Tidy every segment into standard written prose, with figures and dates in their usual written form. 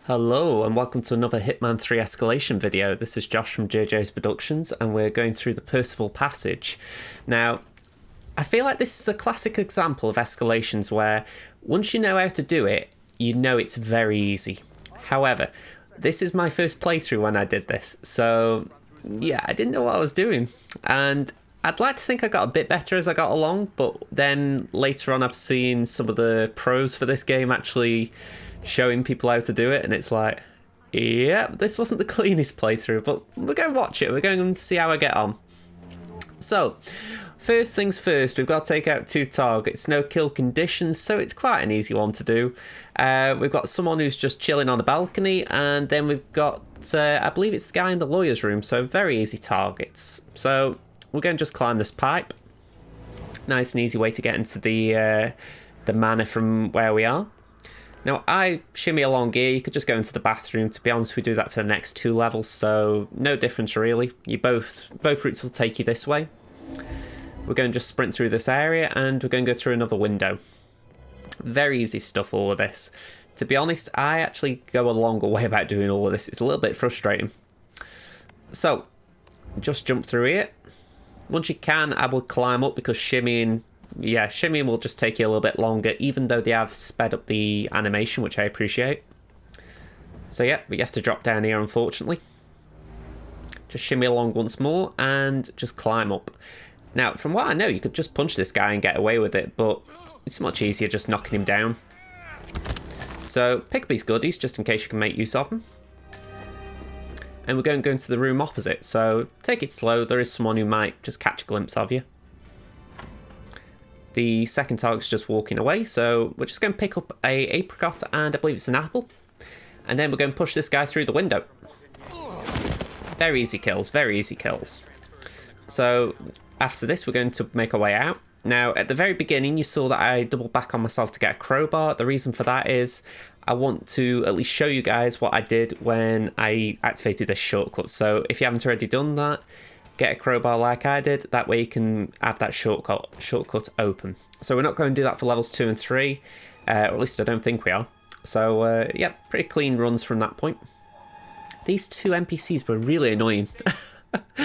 Hello and welcome to another Hitman 3 Escalation video. This is Josh from JJ's Productions and we're going through the Percival passage. Now, I feel like this is a classic example of escalations where once you know how to do it, you know it's very easy. However, this is my first playthrough when I did this, so yeah, I didn't know what I was doing. And I'd like to think I got a bit better as I got along, but then later on I've seen some of the pros for this game actually showing people how to do it, and it's like, yeah, this wasn't the cleanest playthrough, but we're going to watch it. We're going to see how I get on. So, first things first, we've got to take out 2 targets, no kill conditions, so it's quite an easy one to do. We've got someone who's just chilling on the balcony, and then we've got, I believe it's the guy in the lawyer's room, so very easy targets. So, we're going to just climb this pipe. Nice and easy way to get into the manor from where we are. Now, I shimmy along here. You could just go into the bathroom. To be honest, we do that for the next 2 levels, so no difference really. Both routes will take you this way. We're going to just sprint through this area, and we're going to go through another window. Very easy stuff, all of this. To be honest, I actually go a longer way about doing all of this. It's a little bit frustrating. So, just jump through here. Once you can, I will climb up because shimmying will just take you a little bit longer, even though they have sped up the animation, which I appreciate. So yeah, we have to drop down here, unfortunately. Just shimmy along once more and just climb up. Now, from what I know, you could just punch this guy and get away with it, but it's much easier just knocking him down. So pick up his goodies, just in case you can make use of them. And we're going to go into the room opposite, so take it slow. There is someone who might just catch a glimpse of you. The second target's just walking away, so we're just going to pick up a apricot and I believe it's an apple. And then we're going to push this guy through the window. Very easy kills, very easy kills. So after this, we're going to make our way out. Now, at the very beginning, you saw that I doubled back on myself to get a crowbar. The reason for that is I want to at least show you guys what I did when I activated this shortcut. So if you haven't already done that, get a crowbar like I did, that way you can have that shortcut open. So we're not going to do that for levels 2 and 3, or at least I don't think we are. So yeah, pretty clean runs from that point. These 2 NPCs were really annoying.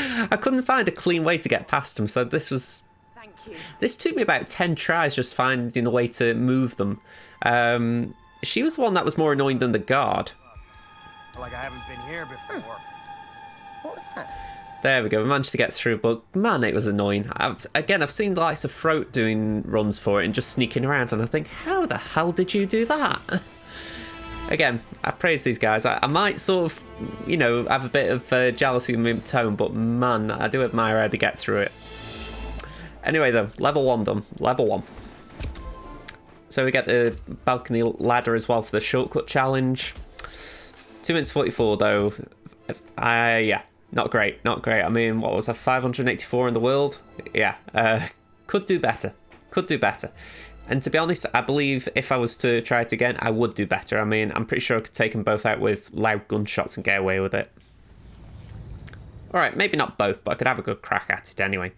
I couldn't find a clean way to get past them, so this took me about 10 tries just finding a way to move them. She was the one that was more annoying than the guard. Like I haven't been here before. What was that? There we go, we managed to get through, but man, it was annoying. I've seen the likes of Throat doing runs for it and just sneaking around, and I think, how the hell did you do that? Again, I praise these guys. I might sort of, you know, have a bit of jealousy in my tone, but man, I do admire how they get through it. Anyway though, level 1 done, level 1. So we get the balcony ladder as well for the shortcut challenge. 2 minutes 44 though, yeah. Not great, not great. I mean, what was I, 584 in the world? Yeah, could do better, could do better. And to be honest, I believe if I was to try it again, I would do better. I mean, I'm pretty sure I could take them both out with loud gunshots and get away with it. Alright, maybe not both, but I could have a good crack at it anyway.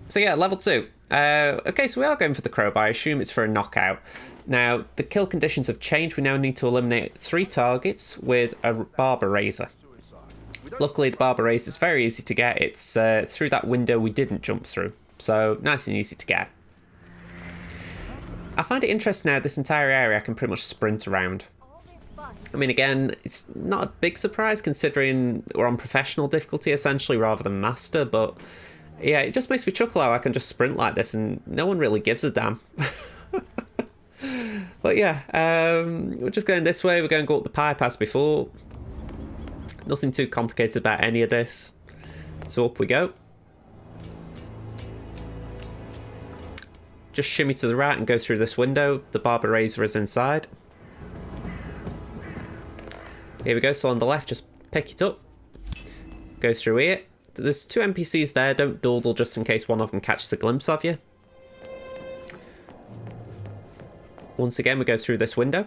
So yeah, level 2. Okay, so we are going for the crowbar. I assume it's for a knockout. Now, the kill conditions have changed. We now need to eliminate 3 targets with a barber razor. Luckily, the barber razor is very easy to get. It's through that window we didn't jump through. So, nice and easy to get. I find it interesting now, this entire area I can pretty much sprint around. I mean, again, it's not a big surprise considering we're on professional difficulty essentially rather than master, but yeah, it just makes me chuckle how I can just sprint like this and no one really gives a damn. But yeah, we're just going this way. We're going to go up the pipe as before. Nothing too complicated about any of this. So up we go. Just shimmy to the right and go through this window. The barber razor is inside. Here we go. So on the left, just pick it up. Go through here. There's 2 NPCs there. Don't dawdle just in case one of them catches a glimpse of you. Once again, we go through this window.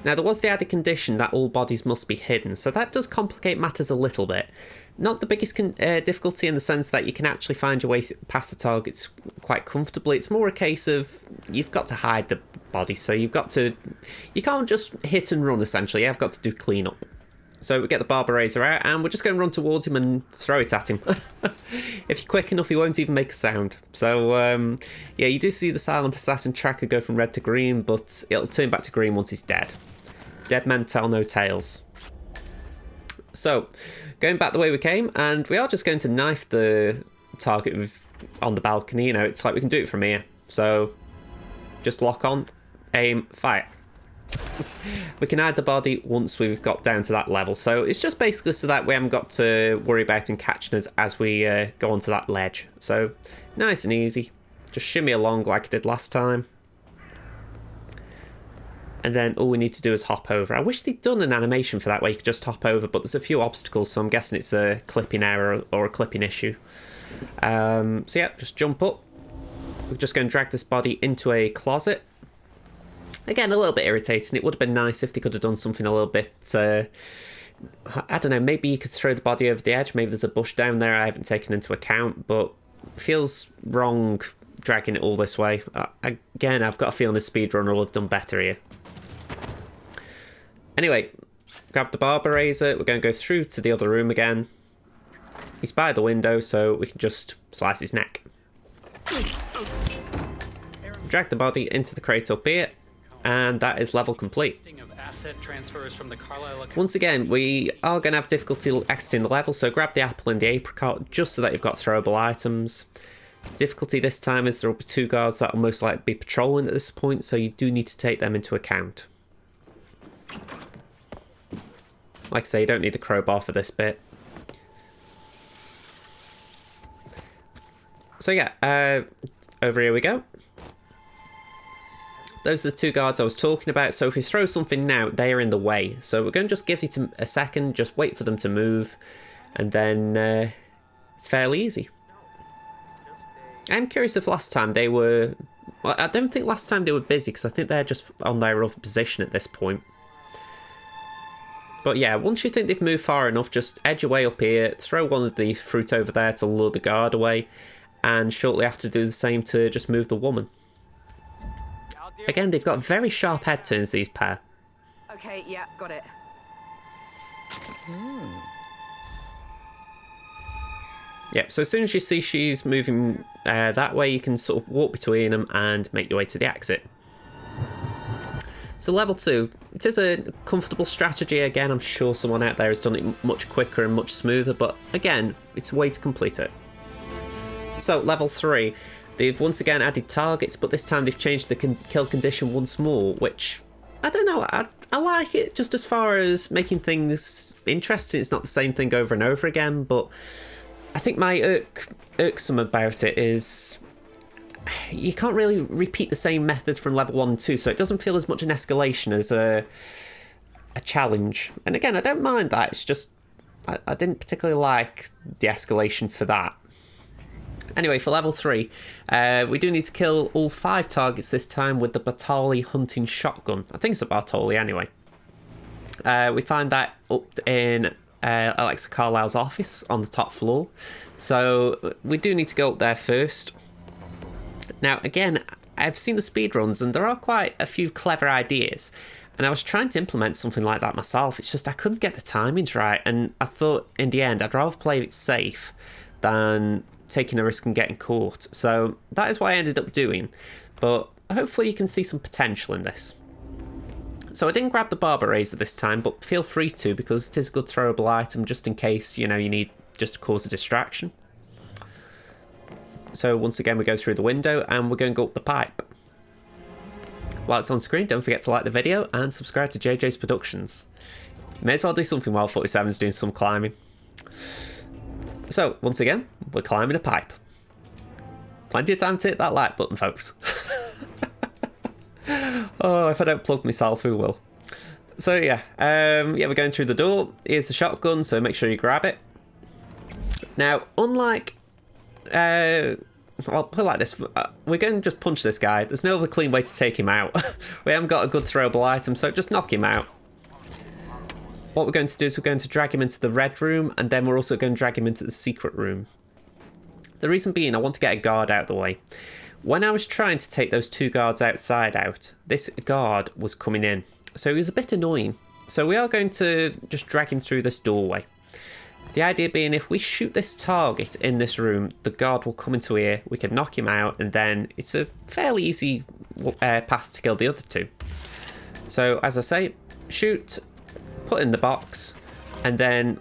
Now, there was the added condition that all bodies must be hidden, so that does complicate matters a little bit. Not the biggest difficulty in the sense that you can actually find your way past the targets quite comfortably. It's more a case of you've got to hide body, so you can't just hit and run, essentially. You've got to do cleanup. So we get the barber razor out, and we're just going to run towards him and throw it at him. If you're quick enough, he won't even make a sound. So, yeah, you do see the silent assassin tracker go from red to green, but it'll turn back to green once he's dead. Dead men tell no tales. So, going back the way we came, and we are just going to knife the target on the balcony. You know, it's like we can do it from here. So, just lock on, aim, fire. We can hide the body once we've got down to that level, so it's just basically so that we haven't got to worry about him catching us as we go onto that ledge. So nice and easy, just shimmy along like I did last time, and then all we need to do is hop over. I wish they'd done an animation for that where you could just hop over, but there's a few obstacles, so I'm guessing it's a clipping error or a clipping issue. So yeah, just jump up. We're just going to drag this body into a closet. Again, a little bit irritating. It would have been nice if they could have done something a little bit, I don't know, maybe you could throw the body over the edge. Maybe there's a bush down there I haven't taken into account, but it feels wrong dragging it all this way. Again, I've got a feeling a speedrunner will have done better here. Anyway, grab the barber razor. We're going to go through to the other room again. He's by the window, so we can just slice his neck. Drag the body into the crate up here. And that is level complete. Once again, we are going to have difficulty exiting the level, so grab the apple and the apricot just so that you've got throwable items. Difficulty this time is there will be 2 guards that will most likely be patrolling at this point, so you do need to take them into account. Like I say, you don't need the crowbar for this bit. So yeah, over here we go. Those are the 2 guards I was talking about, so if we throw something now, they are in the way. So we're going to just give it a second, just wait for them to move, and then it's fairly easy. I'm curious if last time they were... Well, I don't think last time they were busy, because I think they're just on their other position at this point. But yeah, once you think they've moved far enough, just edge your way up here, throw one of the fruit over there to lure the guard away, and shortly after do the same to just move the woman. Again, they've got very sharp head turns, these pair. Okay, yeah, got it. Yeah, so as soon as you see she's moving that way, you can sort of walk between them and make your way to the exit. So level 2, it is a comfortable strategy. Again, I'm sure someone out there has done it much quicker and much smoother, but again, it's a way to complete it. So level 3. They've once again added targets, but this time they've changed the kill condition once more, which, I don't know, I like it just as far as making things interesting. It's not the same thing over and over again, but I think my irksome about it is you can't really repeat the same method from level 1 and 2, so it doesn't feel as much an escalation as a challenge. And again, I don't mind that, it's just I didn't particularly like the escalation for that. Anyway, for level 3, we do need to kill all 5 targets this time with the Bartoli hunting shotgun. I think it's a Bartoli anyway. We find that up in Alexa Carlisle's office on the top floor. So we do need to go up there first. Now, again, I've seen the speedruns and there are quite a few clever ideas. And I was trying to implement something like that myself. It's just I couldn't get the timings right. And I thought, in the end, I'd rather play it safe than taking a risk and getting caught. So that is what I ended up doing, but hopefully you can see some potential in this. So I didn't grab the barber razor this time, but feel free to, because it is a good throwable item just in case, you know, you need just to cause a distraction. So once again we go through the window and we're going to go up the pipe. While it's on screen, don't forget to like the video and subscribe to JJ's Productions. May as well do something while 47's doing some climbing. So, once again, we're climbing a pipe. Plenty of time to hit that like button, folks. Oh, if I don't plug myself, who will? So, yeah. Yeah, we're going through the door. Here's the shotgun, so make sure you grab it. Now, unlike... I'll put it like this. We're going to just punch this guy. There's no other clean way to take him out. We haven't got a good throwable item, so just knock him out. What we're going to do is we're going to drag him into the red room, and then we're also going to drag him into the secret room. The reason being, I want to get a guard out of the way. When I was trying to take those two guards outside out, this guard was coming in. So he was a bit annoying. So we are going to just drag him through this doorway. The idea being if we shoot this target in this room, the guard will come into here, we can knock him out, and then it's a fairly easy path to kill the other two. So as I say, shoot, put in the box, and then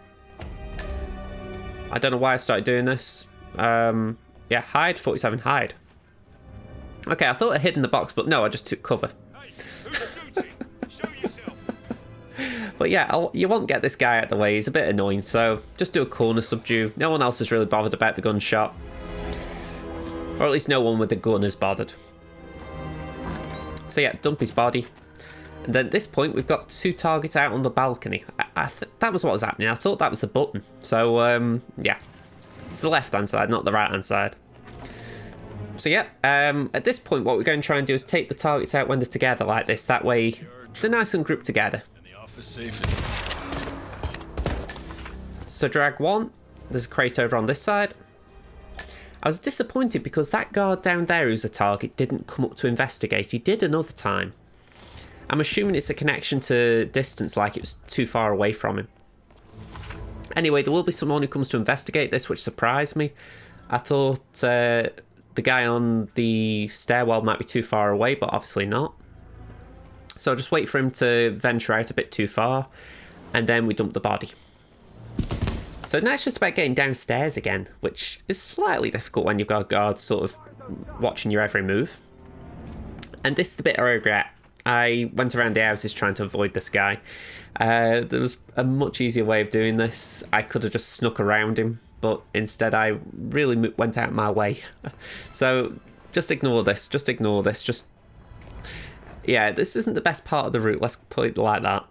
I don't know why I started doing this. Yeah, hide, 47, hide. Okay, I thought I hid in the box, but no, I just took cover. But yeah, you won't get this guy out of the way. He's a bit annoying, so just do a corner subdue. No one else is really bothered about the gunshot. Or at least no one with a gun is bothered. So yeah, dump his body. And then at this point, we've got two targets out on the balcony. That was what was happening. I thought that was the button. So, yeah. It's the left-hand side, not the right-hand side. So yeah, at this point, what we're going to try and do is take the targets out when they're together like this. That way, they're nice and grouped together. So drag one. There's a crate over on this side. I was disappointed because that guard down there who's a target didn't come up to investigate. He did another time. I'm assuming it's a connection to distance, like it was too far away from him. Anyway, there will be someone who comes to investigate this, which surprised me. I thought the guy on the stairwell might be too far away, but obviously not. So I'll just wait for him to venture out a bit too far, and then we dump the body. So now it's just about getting downstairs again, which is slightly difficult when you've got a guard sort of watching your every move. And this is the bit I regret. I went around the houses trying to avoid this guy. There was a much easier way of doing this. I could have just snuck around him, but instead I really went out my way. So just ignore this, just... Yeah, this isn't the best part of the route, let's put it like that.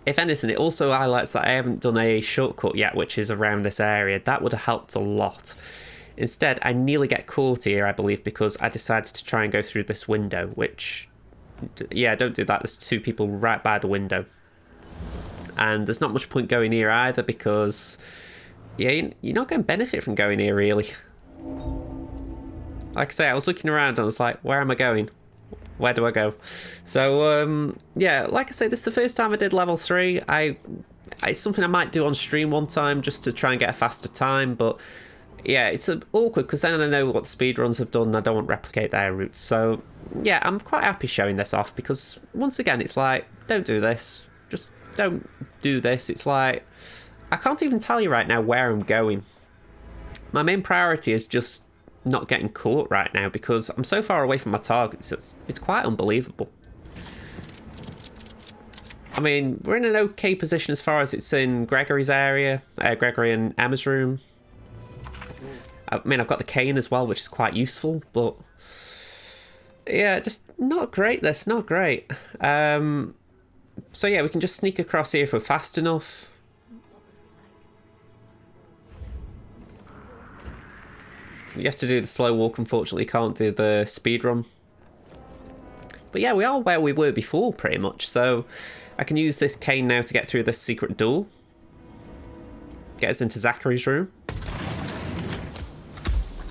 If anything, it also highlights that I haven't done a shortcut yet, which is around this area. That would have helped a lot. Instead, I nearly get caught here, I believe, because I decided to try and go through this window, which... Yeah, don't do that. There's two people right by the window. And there's not much point going here either, because... Yeah, you're not going to benefit from going here, really. Like I say, I was looking around and I was like, where am I going? Where do I go? So, yeah, like I say, this is the first time I did level 3. It's something I might do on stream one time just to try and get a faster time, but yeah, it's awkward because then I know what speedruns have done and I don't want to replicate their routes. So, yeah, I'm quite happy showing this off because, once again, it's like, don't do this. Just don't do this. It's like, I can't even tell you right now where I'm going. My main priority is just not getting caught right now because I'm so far away from my targets. It's quite unbelievable. I mean, we're in an okay position as far as it's in Gregory's area, Gregory and Emma's room. I mean, I've got the cane as well, which is quite useful, but yeah, just not great. This not great. So yeah, we can just sneak across here if we're fast enough. You have to do the slow walk, unfortunately, you can't do the speed run. But yeah, we are where we were before, pretty much. So I can use this cane now to get through this secret door. Get us into Zachary's room.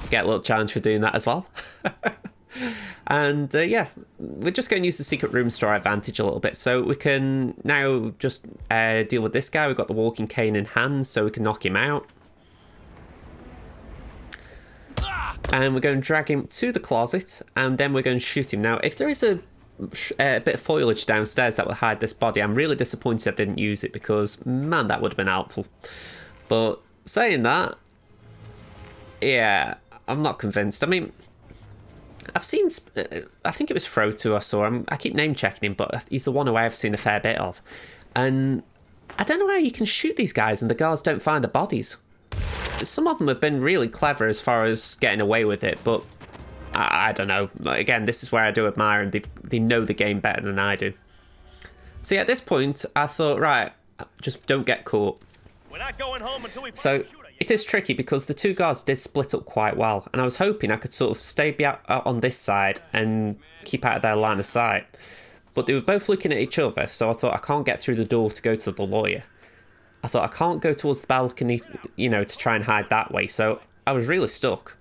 Get a little challenge for doing that as well. And yeah, we're just going to use the secret rooms to our advantage a little bit. So we can now just deal with this guy. We've got the walking cane in hand, so we can knock him out. And we're going to drag him to the closet, and then we're going to shoot him. Now, if there is a bit of foliage downstairs that will hide this body, I'm really disappointed I didn't use it because, man, that would have been helpful. But saying that, yeah, I'm not convinced. I mean, I've seen, I think it was Froto I saw. I keep name checking him, but he's the one who I've seen a fair bit of. And I don't know how you can shoot these guys and the guards don't find the bodies. Some of them have been really clever as far as getting away with it, but I don't know. Again, this is where I do admire and they know the game better than I do. So yeah, at this point, I thought, right, just don't get caught. We're not going home until we So it is tricky because the two guards did split up quite well, and I was hoping I could sort of stay on this side and keep out of their line of sight. But they were both looking at each other, so I thought I can't get through the door to go to the lawyer. I thought I can't go towards the balcony, you know, to try and hide that way, so I was really stuck.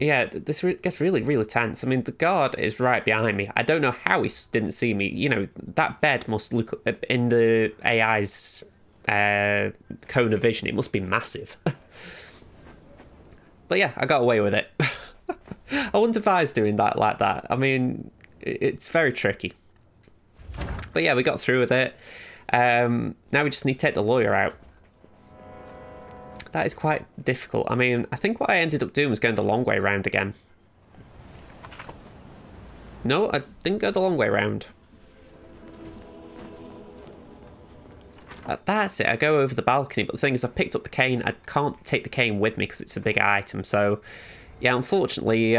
yeah, this gets really, really tense. I mean, the guard is right behind me. I don't know how he didn't see me. You know, that bed must look, in the AI's cone of vision, it must be massive. But yeah, I got away with it. I wouldn't advise doing that like that. I mean, it's very tricky. But yeah, we got through with it. Now we just need to take the lawyer out. That is quite difficult. I mean, I think what I ended up doing was going the long way round again. No, I didn't go the long way round. That's it. I go over the balcony, but the thing is, I picked up the cane. I can't take the cane with me because it's a big item. So, yeah, unfortunately, we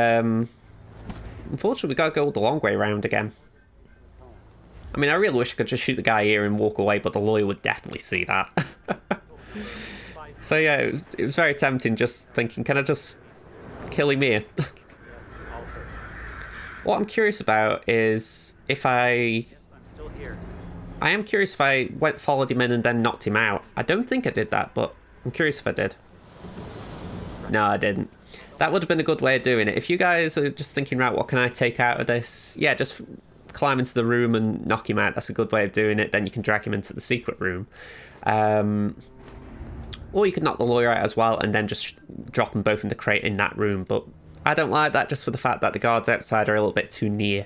gotta go the long way round again. I mean, I really wish I could just shoot the guy here and walk away, but the lawyer would definitely see that. So yeah, it was very tempting, just thinking, can I just kill him here? What I'm curious about is if I am curious if I followed him in and then knocked him out. I don't think I did that, but I'm curious if I did. No, I didn't. That would have been a good way of doing it. If you guys are just thinking, right, what can I take out of this? Yeah, just climb into the room and knock him out. That's a good way of doing it. Then you can drag him into the secret room. Or you could knock the lawyer out as well and then just drop them both in the crate in that room. But I don't like that, just for the fact that the guards outside are a little bit too near.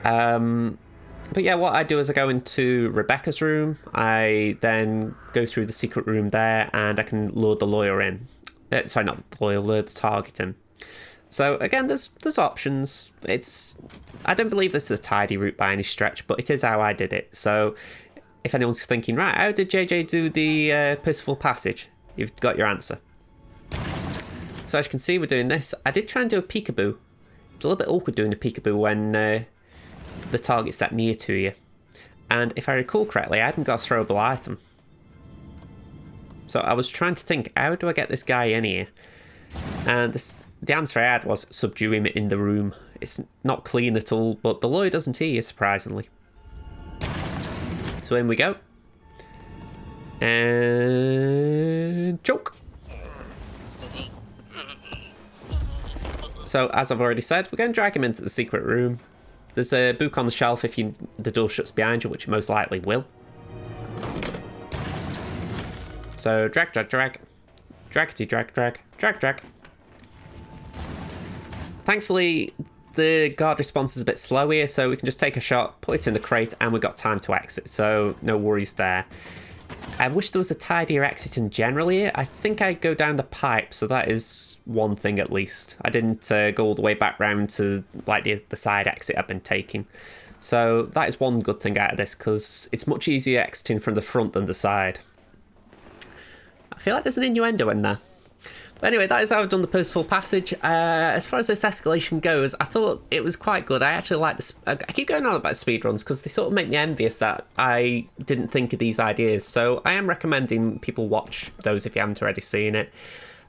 But yeah, what I do is I go into Rebecca's room. I then go through the secret room there and I can lure the lawyer in. Sorry, not the lawyer, lure the target in. So again, there's options. I don't believe this is a tidy route by any stretch, but it is how I did it. So if anyone's thinking, right, how did JJ do the Percival passage? You've got your answer. So as you can see, we're doing this. I did try and do a peekaboo. It's a little bit awkward doing a peekaboo when the target's that near to you. And if I recall correctly, I hadn't got a throwable item. So I was trying to think, how do I get this guy in here? And the answer I had was subdue him in the room. It's not clean at all, but the lawyer doesn't hear you, surprisingly. So in we go. And choke. So as I've already said, we're going to drag him into the secret room. There's a book on the shelf if the door shuts behind you, which it most likely will. So drag, drag, drag. Draggity, drag, drag, drag, drag. Thankfully, the guard response is a bit slow here, so we can just take a shot, put it in the crate, and we've got time to exit, so no worries there. I wish there was a tidier exit in general here. I think I go down the pipe, so that is one thing at least. I didn't go all the way back round to like the side exit I've been taking. So that is one good thing out of this, because it's much easier exiting from the front than the side. I feel like there's an innuendo in there. But anyway, that is how I've done the Percival passage. As far as this escalation goes, I thought it was quite good. I actually like this. I keep going on about speedruns because they sort of make me envious that I didn't think of these ideas. So I am recommending people watch those if you haven't already seen it.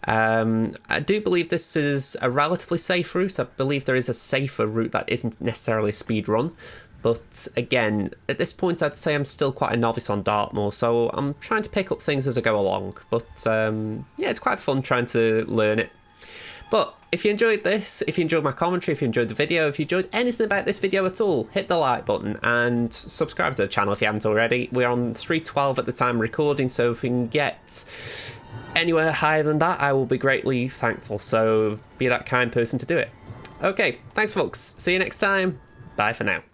I do believe this is a relatively safe route. I believe there is a safer route that isn't necessarily a speed run. But again, at this point, I'd say I'm still quite a novice on Dartmoor, so I'm trying to pick up things as I go along. But yeah, it's quite fun trying to learn it. But if you enjoyed this, if you enjoyed my commentary, if you enjoyed the video, if you enjoyed anything about this video at all, hit the like button and subscribe to the channel if you haven't already. We're on 312 at the time of recording, so if we can get anywhere higher than that, I will be greatly thankful. So be that kind person to do it. Okay, thanks folks. See you next time. Bye for now.